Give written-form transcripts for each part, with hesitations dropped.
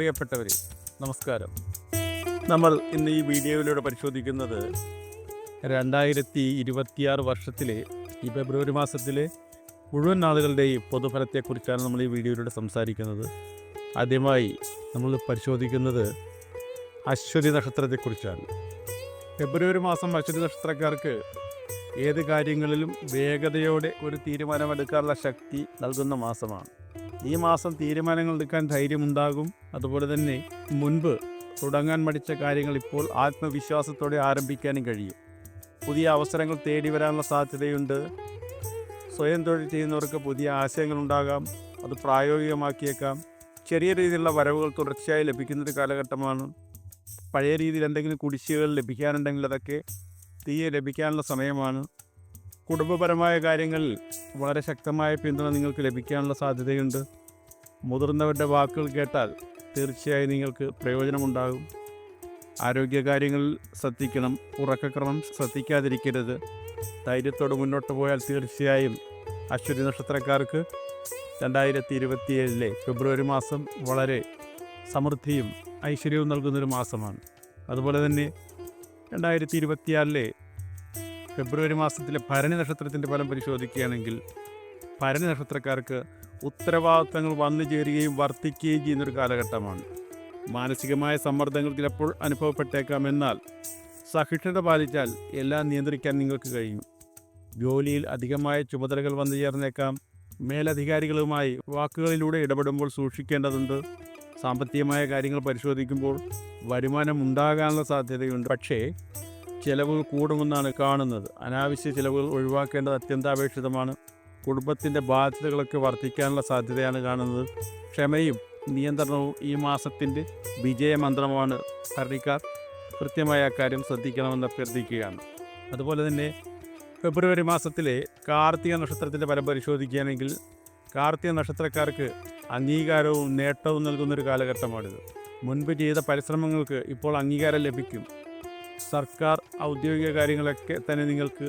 പ്രിയപ്പെട്ടവരെ, നമസ്കാരം. നമ്മൾ ഇന്ന് ഈ വീഡിയോയിലൂടെ പരിശോധിക്കുന്നത് 2026 വർഷത്തിലെ ഈ ഫെബ്രുവരി മാസത്തിലെ മുഴുവൻ നാളുകളുടെയും പൊതുഫലത്തെക്കുറിച്ചാണ് നമ്മൾ ഈ വീഡിയോയിലൂടെ സംസാരിക്കുന്നത്. ആദ്യമായി നമ്മൾ പരിശോധിക്കുന്നത് അശ്വതി നക്ഷത്രത്തെക്കുറിച്ചാണ്. ഫെബ്രുവരി മാസം അശ്വതി നക്ഷത്രക്കാർക്ക് ഏത് കാര്യങ്ങളിലും വേഗതയോടെ ഒരു തീരുമാനമെടുക്കാനുള്ള ശക്തി നൽകുന്ന മാസമാണ്. ഈ മാസം തീരുമാനങ്ങൾ എടുക്കാൻ ധൈര്യമുണ്ടാകും. അതുപോലെ തന്നെ മുൻപ് തുടങ്ങാൻ മടിച്ച കാര്യങ്ങൾ ഇപ്പോൾ ആത്മവിശ്വാസത്തോടെ ആരംഭിക്കാനും കഴിയും. പുതിയ അവസരങ്ങൾ തേടി വരാനുള്ള സാധ്യതയുണ്ട്. സ്വയം തൊഴിൽ ചെയ്യുന്നവർക്ക് പുതിയ ആശയങ്ങളുണ്ടാകാം, അത് പ്രായോഗികമാക്കിയേക്കാം. ചെറിയ രീതിയിലുള്ള വരവുകൾ തുടർച്ചയായി ലഭിക്കുന്നൊരു കാലഘട്ടമാണ്. പഴയ രീതിയിൽ എന്തെങ്കിലും കുടിശ്ശികകൾ ലഭിക്കാനുണ്ടെങ്കിൽ അതൊക്കെ തിരികെ ലഭിക്കാനുള്ള സമയമാണ്. കുടുംബപരമായ കാര്യങ്ങളിൽ വളരെ ശക്തമായ പിന്തുണ നിങ്ങൾക്ക് ലഭിക്കാനുള്ള സാധ്യതയുണ്ട്. മുതിർന്നവരുടെ വാക്കുകൾ കേട്ടാൽ തീർച്ചയായും നിങ്ങൾക്ക് പ്രയോജനമുണ്ടാകും. ആരോഗ്യകാര്യങ്ങളിൽ ശ്രദ്ധിക്കണം, ഉറക്കക്രമം ശ്രദ്ധിക്കാതിരിക്കരുത്. ധൈര്യത്തോടെ മുന്നോട്ട് പോയാൽ തീർച്ചയായും അശ്വതി നക്ഷത്രക്കാർക്ക് 2027 ഫെബ്രുവരി മാസം വളരെ സമൃദ്ധിയും ഐശ്വര്യവും നൽകുന്നൊരു മാസമാണ്. അതുപോലെ തന്നെ 2026 ഫെബ്രുവരി മാസത്തിലെ ഭരണി നക്ഷത്രത്തിൻ്റെ ഫലം പരിശോധിക്കുകയാണെങ്കിൽ ഭരണി നക്ഷത്രക്കാർക്ക് ഉത്തരവാദിത്തങ്ങൾ വന്നു ചേരുകയും വർദ്ധിക്കുകയും ചെയ്യുന്നൊരു കാലഘട്ടമാണ്. മാനസികമായ സമ്മർദ്ദങ്ങൾ ചിലപ്പോൾ അനുഭവപ്പെട്ടേക്കാം. എന്നാൽ സഹിഷ്ണുത പാലിച്ചാൽ എല്ലാം നിയന്ത്രിക്കാൻ നിങ്ങൾക്ക് കഴിയും. ജോലിയിൽ അധികമായ ചുമതലകൾ വന്നു ചേർന്നേക്കാം. മേലധികാരികളുമായി വാക്കുകളിലൂടെ ഇടപെടുമ്പോൾ സൂക്ഷിക്കേണ്ടതുണ്ട്. സാമ്പത്തികമായ കാര്യങ്ങൾ പരിശോധിക്കുമ്പോൾ വരുമാനം ഉണ്ടാകാനുള്ള സാധ്യതയുണ്ട്. പക്ഷേ ചിലവുകൾ കൂടുമെന്നാണ് കാണുന്നത്. അനാവശ്യ ചിലവുകൾ ഒഴിവാക്കേണ്ടത് അത്യന്താപേക്ഷിതമാണ്. കുടുംബത്തിൻ്റെ ബാധ്യതകളൊക്കെ വർദ്ധിക്കാനുള്ള സാധ്യതയാണ് കാണുന്നത്. ക്ഷമയും നിയന്ത്രണവും ഈ മാസത്തിൻ്റെ വിജയമന്ത്രമാണ്. ഭരണിക്കാർ കൃത്യമായ കാര്യം ശ്രദ്ധിക്കണമെന്ന് അഭ്യർത്ഥിക്കുകയാണ്. അതുപോലെ തന്നെ ഫെബ്രുവരി മാസത്തിലെ കാർത്തിക നക്ഷത്രത്തിൻ്റെ ഫലം പരിശോധിക്കുകയാണെങ്കിൽ കാർത്തിക നക്ഷത്രക്കാർക്ക് അംഗീകാരവും നേട്ടവും നൽകുന്നൊരു കാലഘട്ടമാണിത്. മുൻപ് ചെയ്ത പരിശ്രമങ്ങൾക്ക് ഇപ്പോൾ അംഗീകാരം ലഭിക്കും. സർക്കാർ ഔദ്യോഗിക കാര്യങ്ങളൊക്കെ തന്നെ നിങ്ങൾക്ക്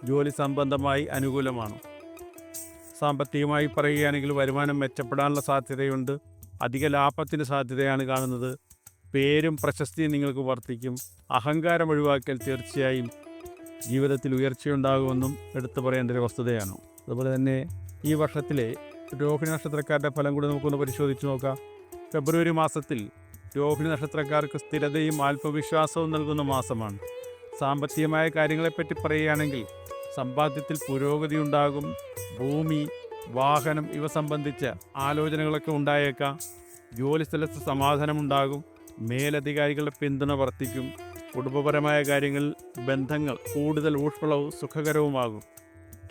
ജോലി സംബന്ധമായി അനുകൂലമാണ്. സാമ്പത്തികമായി പറയുകയാണെങ്കിൽ വരുമാനം മെച്ചപ്പെടാനുള്ള സാധ്യതയുണ്ട്. അധിക ലാഭത്തിന് സാധ്യതയാണ് കാണുന്നത്. പേരും പ്രശസ്തിയും നിങ്ങൾക്ക് വർദ്ധിക്കും. അഹങ്കാരം ഒഴിവാക്കിയാൽ തീർച്ചയായും ജീവിതത്തിൽ ഉയർച്ചയുണ്ടാകുമെന്നും എടുത്തു പറയേണ്ട ഒരു വസ്തുതയാണ്. അതുപോലെ തന്നെ ഈ വർഷത്തിലെ രോഹിണി നക്ഷത്രക്കാരുടെ ഫലം കൂടി നമുക്കൊന്ന് പരിശോധിച്ച് നോക്കാം. ഫെബ്രുവരി മാസത്തിൽ രോഹിണി നക്ഷത്രക്കാർക്ക് സ്ഥിരതയും ആത്മവിശ്വാസവും നൽകുന്ന മാസമാണ്. സാമ്പത്തികമായ കാര്യങ്ങളെപ്പറ്റി പറയുകയാണെങ്കിൽ സമ്പാദ്യത്തിൽ പുരോഗതി ഉണ്ടാകും. ഭൂമി, വാഹനം ഇവ സംബന്ധിച്ച ആലോചനകളൊക്കെ ഉണ്ടായേക്കാം. ജോലിസ്ഥലത്ത് സമാധാനമുണ്ടാകും. മേലധികാരികളുടെ പിന്തുണ വർദ്ധിക്കും. കുടുംബപരമായ കാര്യങ്ങളിൽ ബന്ധങ്ങൾ കൂടുതൽ ഊഷ്മളവും സുഖകരവുമാകും.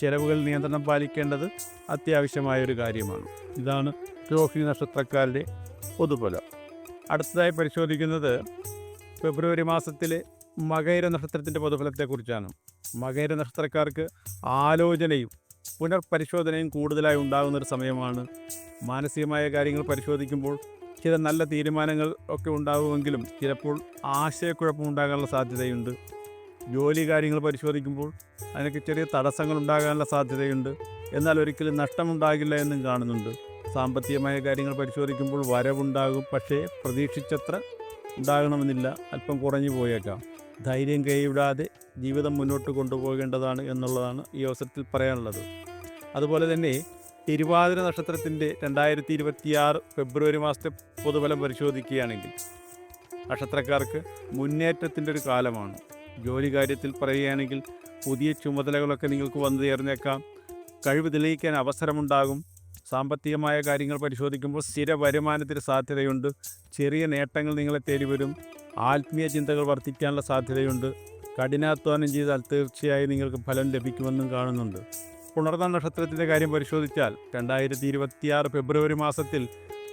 ചെലവുകൾ നിയന്ത്രണം പാലിക്കേണ്ടത് അത്യാവശ്യമായൊരു കാര്യമാണ്. ഇതാണ് രോഹിണി നക്ഷത്രക്കാരുടെ പൊതുഫലം. അടുത്തതായി പരിശോധിക്കുന്നത് ഫെബ്രുവരി മാസത്തിലെ മകയിര നക്ഷത്രത്തിൻ്റെ പൊതുഫലത്തെക്കുറിച്ചാണ്. മകയിര നക്ഷത്രക്കാർക്ക് ആലോചനയും പുനർപരിശോധനയും കൂടുതലായി ഉണ്ടാകുന്നൊരു സമയമാണ്. മാനസികമായ കാര്യങ്ങൾ പരിശോധിക്കുമ്പോൾ ചില നല്ല തീരുമാനങ്ങൾ ഒക്കെ ഉണ്ടാകുമെങ്കിലും ചിലപ്പോൾ ആശയക്കുഴപ്പമുണ്ടാകാനുള്ള സാധ്യതയുണ്ട്. ജോലി കാര്യങ്ങൾ പരിശോധിക്കുമ്പോൾ അതിനൊക്കെ ചെറിയ തടസ്സങ്ങൾ ഉണ്ടാകാനുള്ള സാധ്യതയുണ്ട്. എന്നാൽ ഒരിക്കലും നഷ്ടമുണ്ടാകില്ല എന്നും കാണുന്നുണ്ട്. സാമ്പത്തികമായ കാര്യങ്ങൾ പരിശോധിക്കുമ്പോൾ വരവുണ്ടാകും. പക്ഷേ പ്രതീക്ഷിച്ചത്ര ഉണ്ടാകണമെന്നില്ല, അല്പം കുറഞ്ഞു പോയേക്കാം. ധൈര്യം കൈവിടാതെ ജീവിതം മുന്നോട്ട് കൊണ്ടുപോകേണ്ടതാണ് എന്നുള്ളതാണ് ഈ അവസരത്തിൽ പറയാനുള്ളത്. അതുപോലെ തന്നെ തിരുവാതിര നക്ഷത്രത്തിൻ്റെ 2026 ഫെബ്രുവരി മാസത്തെ പൊതുഫലം പരിശോധിക്കുകയാണെങ്കിൽ നക്ഷത്രക്കാർക്ക് മുന്നേറ്റത്തിൻ്റെ ഒരു കാലമാണ്. ജോലി കാര്യത്തിൽ പറയുകയാണെങ്കിൽ പുതിയ ചുമതലകളൊക്കെ നിങ്ങൾക്ക് വന്നു ചേർന്നേക്കാം. കഴിവ് തെളിയിക്കാൻ അവസരമുണ്ടാകും. സാമ്പത്തികമായ കാര്യങ്ങൾ പരിശോധിക്കുമ്പോൾ സ്ഥിര വരുമാനത്തിന് സാധ്യതയുണ്ട്. ചെറിയ നേട്ടങ്ങൾ നിങ്ങളെ തേടി വരും. ആത്മീയ ചിന്തകൾ വർദ്ധിക്കാനുള്ള സാധ്യതയുണ്ട്. കഠിനാധ്വാനം ചെയ്താൽ തീർച്ചയായും നിങ്ങൾക്ക് ഫലം ലഭിക്കുമെന്നും കാണുന്നുണ്ട്. പുണർന്ന നക്ഷത്രത്തിൻ്റെ കാര്യം പരിശോധിച്ചാൽ 2026 ഫെബ്രുവരി മാസത്തിൽ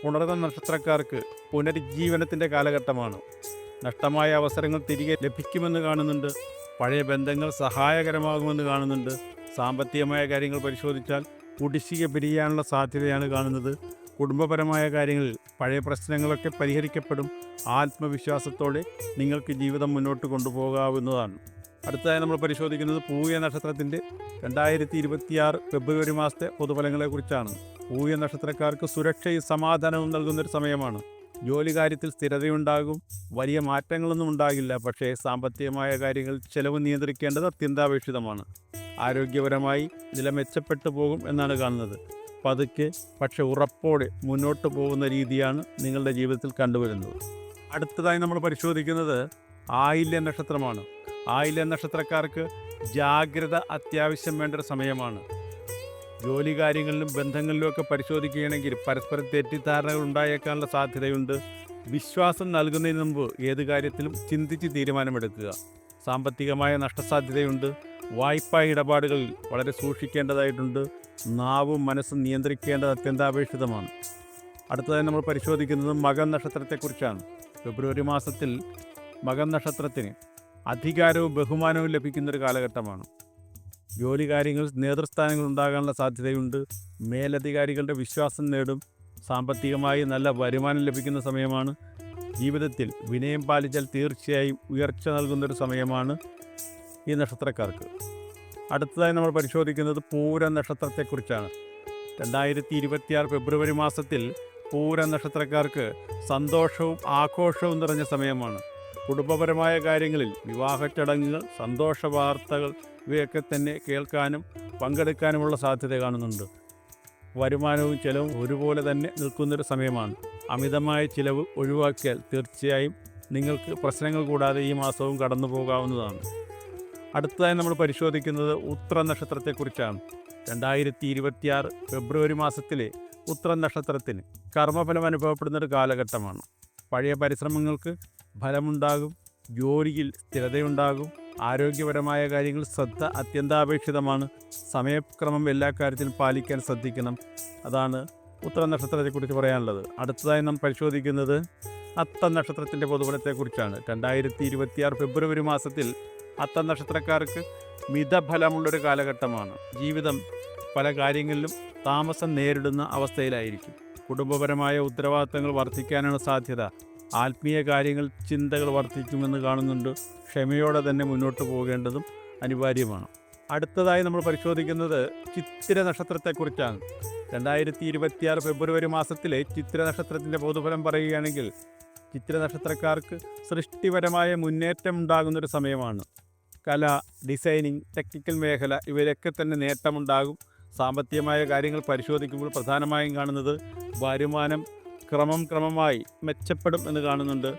പുണർന്ന നക്ഷത്രക്കാർക്ക് പുനരുജ്ജീവനത്തിൻ്റെ കാലഘട്ടമാണ്. നഷ്ടമായ അവസരങ്ങൾ തിരികെ ലഭിക്കുമെന്ന് കാണുന്നുണ്ട്. പഴയ ബന്ധങ്ങൾ സഹായകരമാകുമെന്ന് കാണുന്നുണ്ട്. സാമ്പത്തികമായ കാര്യങ്ങൾ പരിശോധിച്ചാൽ കുടിശ്ശിക പിരിയാനുള്ള സാധ്യതയാണ് കാണുന്നത്. കുടുംബപരമായ കാര്യങ്ങളിൽ പഴയ പ്രശ്നങ്ങളൊക്കെ പരിഹരിക്കപ്പെടും. ആത്മവിശ്വാസത്തോടെ നിങ്ങൾക്ക് ജീവിതം മുന്നോട്ട് കൊണ്ടുപോകാവുന്നതാണ്. അടുത്തതായി നമ്മൾ പരിശോധിക്കുന്നത് പൂയ നക്ഷത്രത്തിൻ്റെ 2026 ഫെബ്രുവരി മാസത്തെ പൊതുഫലങ്ങളെക്കുറിച്ചാണ്. പൂയ നക്ഷത്രക്കാർക്ക് സുരക്ഷയും സമാധാനവും നൽകുന്നൊരു സമയമാണ്. ജോലി കാര്യത്തിൽ സ്ഥിരതയുണ്ടാകും. വലിയ മാറ്റങ്ങളൊന്നും ഉണ്ടാകില്ല. പക്ഷേ സാമ്പത്തികമായ കാര്യങ്ങൾ ചെലവ് നിയന്ത്രിക്കേണ്ടത് അത്യന്താപേക്ഷിതമാണ്. ആരോഗ്യപരമായി നില മെച്ചപ്പെട്ടു പോകും എന്നാണ് കാണുന്നത്. പതുക്കെ പക്ഷെ ഉറപ്പോടെ മുന്നോട്ട് പോകുന്ന രീതിയാണ് നിങ്ങളുടെ ജീവിതത്തിൽ കണ്ടുവരുന്നത്. അടുത്തതായി നമ്മൾ പരിശോധിക്കുന്നത് ആയില്യ നക്ഷത്രമാണ്. ആയില്യ നക്ഷത്രക്കാർക്ക് ജാഗ്രത അത്യാവശ്യം വേണ്ട ഒരു സമയമാണ്. ജോലി കാര്യങ്ങളിലും ബന്ധങ്ങളിലുമൊക്കെ പരിശോധിക്കുകയാണെങ്കിൽ പരസ്പരം തെറ്റിദ്ധാരണകൾ ഉണ്ടായേക്കാനുള്ള സാധ്യതയുണ്ട്. വിശ്വാസം നൽകുന്നതിന് മുമ്പ് ഏത് കാര്യത്തിലും ചിന്തിച്ച് തീരുമാനമെടുക്കുക. സാമ്പത്തികമായ നഷ്ടസാധ്യതയുണ്ട്. വായ്പാ ഇടപാടുകളിൽ വളരെ സൂക്ഷിക്കേണ്ടതായിട്ടുണ്ട്. നാവും മനസ്സും നിയന്ത്രിക്കേണ്ടത് അത്യന്താപേക്ഷിതമാണ്. അടുത്തതായി നമ്മൾ പരിശോധിക്കുന്നത് മകം നക്ഷത്രത്തെക്കുറിച്ചാണ്. ഫെബ്രുവരി മാസത്തിൽ മകം നക്ഷത്രത്തിന് അധികാരവും ബഹുമാനവും ലഭിക്കുന്നൊരു കാലഘട്ടമാണ്. ജോലി കാര്യങ്ങളിൽ നേതൃസ്ഥാനങ്ങൾ ഉണ്ടാകാനുള്ള സാധ്യതയുണ്ട്. മേലധികാരികളുടെ വിശ്വാസം നേടും. സാമ്പത്തികമായി നല്ല വരുമാനം ലഭിക്കുന്ന സമയമാണ്. ജീവിതത്തിൽ വിനയം പാലിച്ചാൽ തീർച്ചയായും ഉയർച്ച നൽകുന്നൊരു സമയമാണ് ഈ നക്ഷത്രക്കാർക്ക്. അടുത്തതായി നമ്മൾ പരിശോധിക്കുന്നത് പൂരം നക്ഷത്രത്തെക്കുറിച്ചാണ്. 2026 ഫെബ്രുവരി മാസത്തിൽ പൂരം നക്ഷത്രക്കാർക്ക് സന്തോഷവും ആഘോഷവും നിറഞ്ഞ സമയമാണ്. കുടുംബപരമായ കാര്യങ്ങളിൽ വിവാഹ ചടങ്ങുകൾ, സന്തോഷ വാർത്തകൾ ഇവയൊക്കെ തന്നെ കേൾക്കാനും പങ്കെടുക്കാനുമുള്ള സാധ്യത കാണുന്നുണ്ട്. വരുമാനവും ചിലവും ഒരുപോലെ തന്നെ നിൽക്കുന്നൊരു സമയമാണ്. അമിതമായ ചിലവ് ഒഴിവാക്കിയാൽ തീർച്ചയായും നിങ്ങൾക്ക് പ്രശ്നങ്ങൾ കൂടാതെ ഈ മാസവും കടന്നു പോകാവുന്നതാണ്. അടുത്തതായി നമ്മൾ പരിശോധിക്കുന്നത് ഉത്ര നക്ഷത്രത്തെക്കുറിച്ചാണ്. 2026 ഫെബ്രുവരി മാസത്തിലെ ഉത്ര നക്ഷത്രത്തിന് കർമ്മഫലം അനുഭവപ്പെടുന്നൊരു കാലഘട്ടമാണ്. പഴയ പരിശ്രമങ്ങൾക്ക് ഫലമുണ്ടാകും. ജോലിയിൽ സ്ഥിരതയുണ്ടാകും. ആരോഗ്യപരമായ കാര്യങ്ങൾ ശ്രദ്ധ അത്യന്താപേക്ഷിതമാണ്. സമയക്രമം എല്ലാ കാര്യത്തിലും പാലിക്കാൻ ശ്രദ്ധിക്കണം. അതാണ് ഉത്ര നക്ഷത്രത്തെക്കുറിച്ച് പറയാനുള്ളത്. അടുത്തതായി നാം പരിശോധിക്കുന്നത് അത്തം നക്ഷത്രത്തിൻ്റെ പൊതുഫലത്തെക്കുറിച്ചാണ്. 2026 ഫെബ്രുവരി മാസത്തിൽ അത്തം നക്ഷത്രക്കാർക്ക് മിതഫലമുള്ളൊരു കാലഘട്ടമാണ്. ജീവിതം പല കാര്യങ്ങളിലും താമസം നേരിടുന്ന അവസ്ഥയിലായിരിക്കും. കുടുംബപരമായ ഉത്തരവാദിത്തങ്ങൾ വർദ്ധിക്കാനാണ് സാധ്യത. ആത്മീയ കാര്യങ്ങൾ ചിന്തകൾ വർദ്ധിക്കുമെന്ന് കാണുന്നുണ്ട്. ക്ഷമയോടെ തന്നെ മുന്നോട്ട് പോകേണ്ടതും അനിവാര്യമാണ്. അടുത്തതായി നമ്മൾ പരിശോധിക്കുന്നത് ചിത്തിര നക്ഷത്രത്തെക്കുറിച്ചാണ്. 2026 ഫെബ്രുവരി മാസത്തിലെ ചിത്തിര നക്ഷത്രത്തിൻ്റെ പൊതുഫലം പറയുകയാണെങ്കിൽ ചിത്തിര നക്ഷത്രക്കാർക്ക് സൃഷ്ടിപരമായ മുന്നേറ്റം ഉണ്ടാകുന്നൊരു സമയമാണ്. കല, ഡിസൈനിങ്, ടെക്നിക്കൽ മേഖല ഇവരൊക്കെ തന്നെ നേട്ടമുണ്ടാകും. സാമ്പത്തികമായ കാര്യങ്ങൾ പരിശോധിക്കുമ്പോൾ പ്രധാനമായും കാണുന്നത് വരുമാനം ക്രമമായി മെച്ചപ്പെടും എന്ന് കാണുന്നുണ്ട്.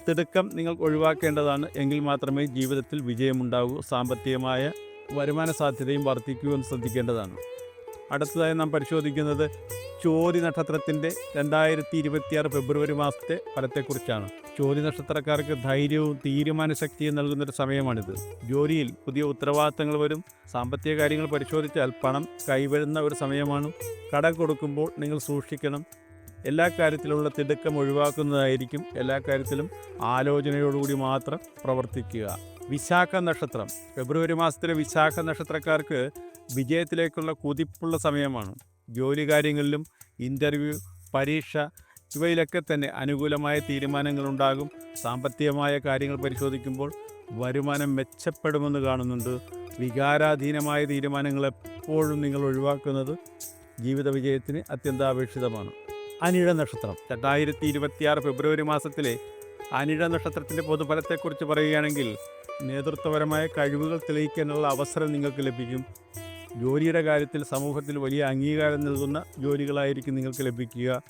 തിടുക്കം നിങ്ങൾ ഒഴിവാക്കേണ്ടതാണ്. എങ്കിൽ മാത്രമേ ജീവിതത്തിൽ വിജയമുണ്ടാകൂ. സാമ്പത്തികമായ വരുമാന സാധ്യതയും വർദ്ധിക്കുമെന്ന് ശ്രദ്ധിക്കേണ്ടതാണ്. അടുത്തതായി നാം പരിശോധിക്കുന്നത് ചോതി നക്ഷത്രത്തിൻ്റെ 2026 ഫെബ്രുവരി മാസത്തെ ഫലത്തെക്കുറിച്ചാണ്. ചോതി നക്ഷത്രക്കാർക്ക് ധൈര്യവും തീരുമാനശക്തിയും നൽകുന്നൊരു സമയമാണിത്. ജോലിയിൽ പുതിയ ഉത്തരവാദിത്തങ്ങൾ വരും. സാമ്പത്തിക കാര്യങ്ങൾ പരിശോധിച്ചാൽ പണം കൈവരുന്ന ഒരു സമയമാണ്. കടം കൊടുക്കുമ്പോൾ നിങ്ങൾ സൂക്ഷിക്കണം. എല്ലാ കാര്യത്തിലുള്ള തിടുക്കം ഒഴിവാക്കുന്നതായിരിക്കും. എല്ലാ കാര്യത്തിലും ആലോചനയോടുകൂടി മാത്രം പ്രവർത്തിക്കുക. വിശാഖ നക്ഷത്രം ഫെബ്രുവരി മാസത്തിലെ വിശാഖ നക്ഷത്രക്കാർക്ക് വിജയത്തിലേക്കുള്ള കുതിപ്പുള്ള സമയമാണ്. ജോലി കാര്യങ്ങളിലും ഇൻ്റർവ്യൂ, പരീക്ഷ ഇവയിലൊക്കെ തന്നെ അനുകൂലമായ തീരുമാനങ്ങളുണ്ടാകും. സാമ്പത്തികമായ കാര്യങ്ങൾ പരിശോധിക്കുമ്പോൾ വരുമാനം മെച്ചപ്പെടുമെന്ന് കാണുന്നുണ്ട്. വികാരാധീനമായ തീരുമാനങ്ങൾ എപ്പോഴും നിങ്ങൾ ഒഴിവാക്കുന്നത് ജീവിത വിജയത്തിന് അത്യന്താപേക്ഷിതമാണ്. അനിഴ നക്ഷത്രം 2026 ഫെബ്രുവരി മാസത്തിലെ അനിഴ നക്ഷത്രത്തിൻ്റെ പൊതുഫലത്തെക്കുറിച്ച് പറയുകയാണെങ്കിൽ നേതൃത്വപരമായ കഴിവുകൾ തെളിയിക്കാനുള്ള അവസരം നിങ്ങൾക്ക് ലഭിക്കും. ജോലിയുടെ കാര്യത്തിൽ സമൂഹത്തിൽ വലിയ അംഗീകാരം നൽകുന്ന ജോലികളായിരിക്കും നിങ്ങൾക്ക് ലഭിക്കുക.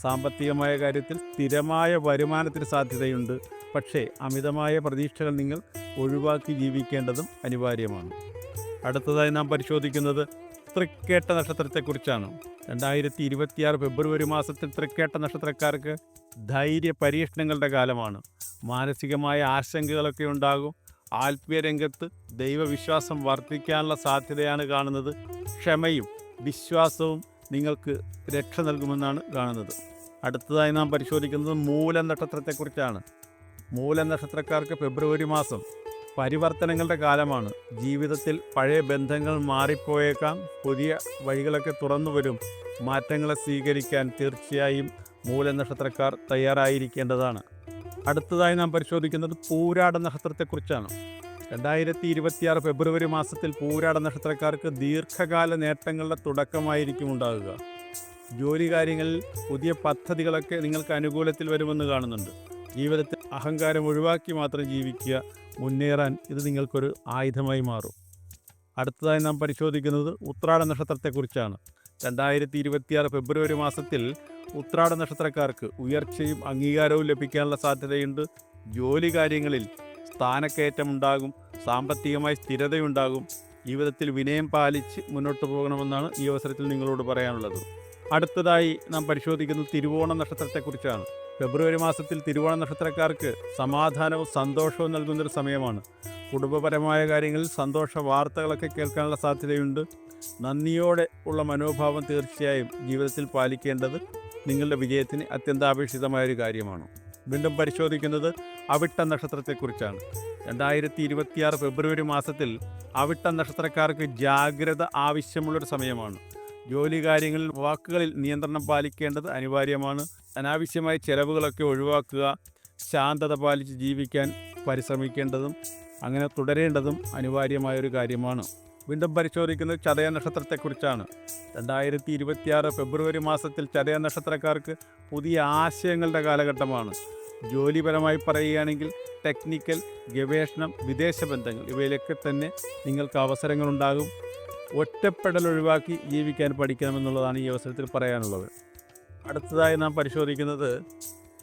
സാമ്പത്തികമായ കാര്യത്തിൽ സ്ഥിരമായ വരുമാനത്തിന് സാധ്യതയുണ്ട്. പക്ഷേ അമിതമായ പ്രതീക്ഷകൾ നിങ്ങൾ ഒഴിവാക്കി ജീവിക്കേണ്ടതും അനിവാര്യമാണ്. അടുത്തതായി നാം പരിശോധിക്കുന്നത് തൃക്കേട്ട നക്ഷത്രത്തെക്കുറിച്ചാണ്. 2026 ഫെബ്രുവരി മാസത്തിൽ തൃക്കേട്ട നക്ഷത്രക്കാർക്ക് ധൈര്യ പരീക്ഷണങ്ങളുടെ കാലമാണ്. മാനസികമായ ആശങ്കകളൊക്കെ ഉണ്ടാകും. ആത്മീയ രംഗത്ത് ദൈവവിശ്വാസം വർദ്ധിക്കാനുള്ള സാധ്യതയാണ് കാണുന്നത്. ക്ഷമയും വിശ്വാസവും നിങ്ങൾക്ക് രക്ഷ നൽകുമെന്നാണ് കാണുന്നത്. അടുത്തതായി നാം പരിശോധിക്കുന്നത് മൂലം നക്ഷത്രത്തെക്കുറിച്ചാണ്. മൂലം നക്ഷത്രക്കാർക്ക് ഫെബ്രുവരി മാസം പരിവർത്തനങ്ങളുടെ കാലമാണ്. ജീവിതത്തിൽ പഴയ ബന്ധങ്ങൾ മാറിപ്പോയേക്കാം. പുതിയ വഴികളൊക്കെ തുറന്നു വരും. മാറ്റങ്ങളെ സ്വീകരിക്കാൻ തീർച്ചയായും മൂലം നക്ഷത്രക്കാർ തയ്യാറായിരിക്കേണ്ടതാണ്. അടുത്തതായി നാം പരിശോധിക്കുന്നത് പൂരാട നക്ഷത്രത്തെക്കുറിച്ചാണ്. 2026 ഫെബ്രുവരി മാസത്തിൽ പൂരാട നക്ഷത്രക്കാർക്ക് ദീർഘകാല നേട്ടങ്ങളുടെ തുടക്കമായിരിക്കും ഉണ്ടാകുക. ജോലി കാര്യങ്ങളിൽ പുതിയ പദ്ധതികളൊക്കെ നിങ്ങൾക്ക് അനുകൂലത്തിൽ വരുമെന്ന് കാണുന്നുണ്ട്. ജീവിതത്തിൽ അഹങ്കാരം ഒഴിവാക്കി മാത്രം ജീവിക്കുക. മുന്നേറാൻ ഇത് നിങ്ങൾക്കൊരു ആയുധമായി മാറും. അടുത്തതായി നാം പരിശോധിക്കുന്നത് ഉത്രാട നക്ഷത്രത്തെക്കുറിച്ചാണ്. 2026 ഫെബ്രുവരി മാസത്തിൽ ഉത്രാട നക്ഷത്രക്കാർക്ക് ഉയർച്ചയും അംഗീകാരവും ലഭിക്കാനുള്ള സാധ്യതയുണ്ട്. ജോലി കാര്യങ്ങളിൽ സ്ഥാനക്കയറ്റമുണ്ടാകും. സാമ്പത്തികമായി സ്ഥിരതയുണ്ടാകും. ജീവിതത്തിൽ വിനയം പാലിച്ച് മുന്നോട്ട് പോകണമെന്നാണ് ഈ അവസരത്തിൽ നിങ്ങളോട് പറയാനുള്ളത്. അടുത്തതായി നാം പരിശോധിക്കുന്നത് തിരുവോണ നക്ഷത്രത്തെക്കുറിച്ചാണ്. ഫെബ്രുവരി മാസത്തിൽ തിരുവോണ നക്ഷത്രക്കാർക്ക് സമാധാനവും സന്തോഷവും നൽകുന്നൊരു സമയമാണ്. കുടുംബപരമായ കാര്യങ്ങളിൽ സന്തോഷ വാർത്തകളൊക്കെ കേൾക്കാനുള്ള സാധ്യതയുണ്ട്. നന്ദിയോടെ ഉള്ള മനോഭാവം തീർച്ചയായും ജീവിതത്തിൽ പാലിക്കേണ്ടത് നിങ്ങളുടെ വിജയത്തിന് അത്യന്താപേക്ഷിതമായൊരു കാര്യമാണ്. വീണ്ടും പരിശോധിക്കുന്നത് അവിട്ട നക്ഷത്രത്തെക്കുറിച്ചാണ്. 2026 ഫെബ്രുവരി മാസത്തിൽ അവിട്ട നക്ഷത്രക്കാർക്ക് ജാഗ്രത ആവശ്യമുള്ളൊരു സമയമാണ്. ജോലി കാര്യങ്ങളിൽ വാക്കുകളിൽ നിയന്ത്രണം പാലിക്കേണ്ടത് അനിവാര്യമാണ്. അനാവശ്യമായ ചെലവുകളൊക്കെ ഒഴിവാക്കുക. ശാന്തത പാലിച്ച് ജീവിക്കാൻ പരിശ്രമിക്കേണ്ടതും അങ്ങനെ തുടരേണ്ടതും അനിവാര്യമായൊരു കാര്യമാണ്. വീണ്ടും പരിശോധിക്കുന്നത് ചതയ നക്ഷത്രത്തെക്കുറിച്ചാണ്. 2026 ഫെബ്രുവരി മാസത്തിൽ ചതയ നക്ഷത്രക്കാർക്ക് പുതിയ ആശയങ്ങളുടെ കാലഘട്ടമാണ്. ജോലിപരമായി പറയുകയാണെങ്കിൽ ടെക്നിക്കൽ, ഗവേഷണം, വിദേശ ബന്ധങ്ങൾ ഇവയിലൊക്കെ തന്നെ നിങ്ങൾക്ക് അവസരങ്ങളുണ്ടാകും. ഒറ്റപ്പെടൽ ഒഴിവാക്കി ജീവിക്കാൻ പഠിക്കണമെന്നുള്ളതാണ് ഈ അവസരത്തിൽ പറയാനുള്ളത്. അടുത്തതായി നാം പരിശോധിക്കുന്നത്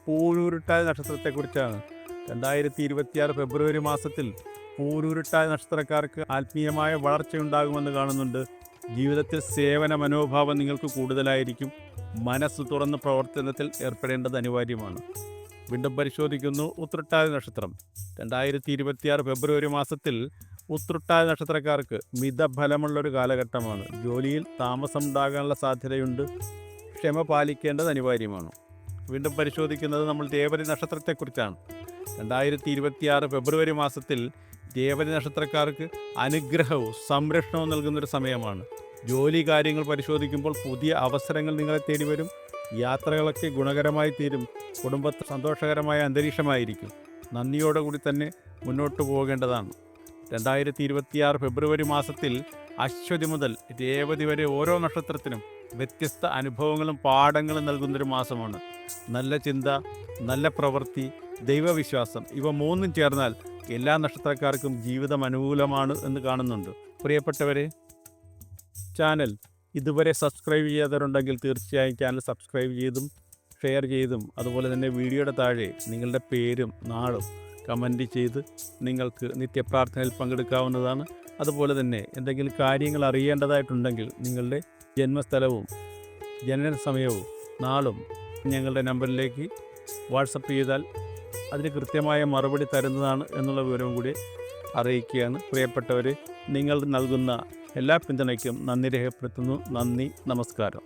പൂരുരുട്ടായ നക്ഷത്രത്തെക്കുറിച്ചാണ്. 2026 ഫെബ്രുവരി മാസത്തിൽ പൂരുരുട്ടായ നക്ഷത്രക്കാർക്ക് ആത്മീയമായ വളർച്ചയുണ്ടാകുമെന്ന് കാണുന്നുണ്ട്. ജീവിതത്തിൽ സേവന മനോഭാവം നിങ്ങൾക്ക് കൂടുതലായിരിക്കും. മനസ്സ് തുറന്ന് പ്രവർത്തനത്തിൽ ഏർപ്പെടേണ്ടത് അനിവാര്യമാണ്. വീണ്ടും പരിശോധിക്കുന്നു ഉത്രട്ടാതി നക്ഷത്രം. 2026 ഫെബ്രുവരി മാസത്തിൽ ഉത്രട്ടാതി നക്ഷത്രക്കാർക്ക് മിതഫലമുള്ളൊരു കാലഘട്ടമാണ്. ജോലിയിൽ താമസം ഉണ്ടാകാനുള്ള സാധ്യതയുണ്ട്. ക്ഷമ പാലിക്കേണ്ടത് അനിവാര്യമാണ്. വീണ്ടും പരിശോധിക്കുന്നത് നമ്മൾ രേവതി നക്ഷത്രത്തെക്കുറിച്ചാണ്. 2026 ഫെബ്രുവരി മാസത്തിൽ രേവതി നക്ഷത്രക്കാർക്ക് അനുഗ്രഹവും സംരക്ഷണവും നൽകുന്നൊരു സമയമാണ്. ജോലി കാര്യങ്ങൾ പരിശോധിക്കുമ്പോൾ പുതിയ അവസരങ്ങൾ നിങ്ങളെ തേടി വരും. യാത്രകളൊക്കെ ഗുണകരമായി തീരും. കുടുംബത്തിൽ സന്തോഷകരമായ അന്തരീക്ഷമായിരിക്കും. നന്ദിയോടുകൂടി തന്നെ മുന്നോട്ട് പോകേണ്ടതാണ്. 2026 ഫെബ്രുവരി മാസത്തിൽ അശ്വതി മുതൽ രേവതി വരെ ഓരോ നക്ഷത്രത്തിനും വ്യത്യസ്ത അനുഭവങ്ങളും പാഠങ്ങളും നൽകുന്നൊരു മാസമാണ്. നല്ല ചിന്ത, നല്ല പ്രവൃത്തി, ദൈവവിശ്വാസം ഇവ മൂന്നും ചേർന്നാൽ എല്ലാ നക്ഷത്രക്കാർക്കും ജീവിതം അനുകൂലമാണ് എന്ന് കാണുന്നുണ്ട്. പ്രിയപ്പെട്ടവരെ, ചാനൽ ഇതുവരെ സബ്സ്ക്രൈബ് ചെയ്യാത്തവരുണ്ടെങ്കിൽ തീർച്ചയായും ചാനൽ സബ്സ്ക്രൈബ് ചെയ്തും ഷെയർ ചെയ്തും അതുപോലെ തന്നെ വീഡിയോയുടെ താഴെ നിങ്ങളുടെ പേരും നാളും കമൻറ്റ് ചെയ്ത് നിങ്ങൾക്ക് നിത്യപ്രാർത്ഥനയിൽ പങ്കെടുക്കാവുന്നതാണ്. അതുപോലെ തന്നെ എന്തെങ്കിലും കാര്യങ്ങൾ അറിയേണ്ടതായിട്ടുണ്ടെങ്കിൽ നിങ്ങളുടെ ജന്മസ്ഥലവും ജനന സമയവും നാളും ഞങ്ങളുടെ നമ്പറിലേക്ക് വാട്സപ്പ് ചെയ്താൽ അതിന് കൃത്യമായ മറുപടി തരുന്നതാണ് എന്നുള്ള വിവരവും കൂടി അറിയിക്കുകയാണ്. പ്രിയപ്പെട്ടവരെ, നിങ്ങൾ നൽകുന്ന എല്ലാ പിന്തുണയ്ക്കും നന്ദി രേഖപ്പെടുത്തുന്നു. നന്ദി, നമസ്കാരം.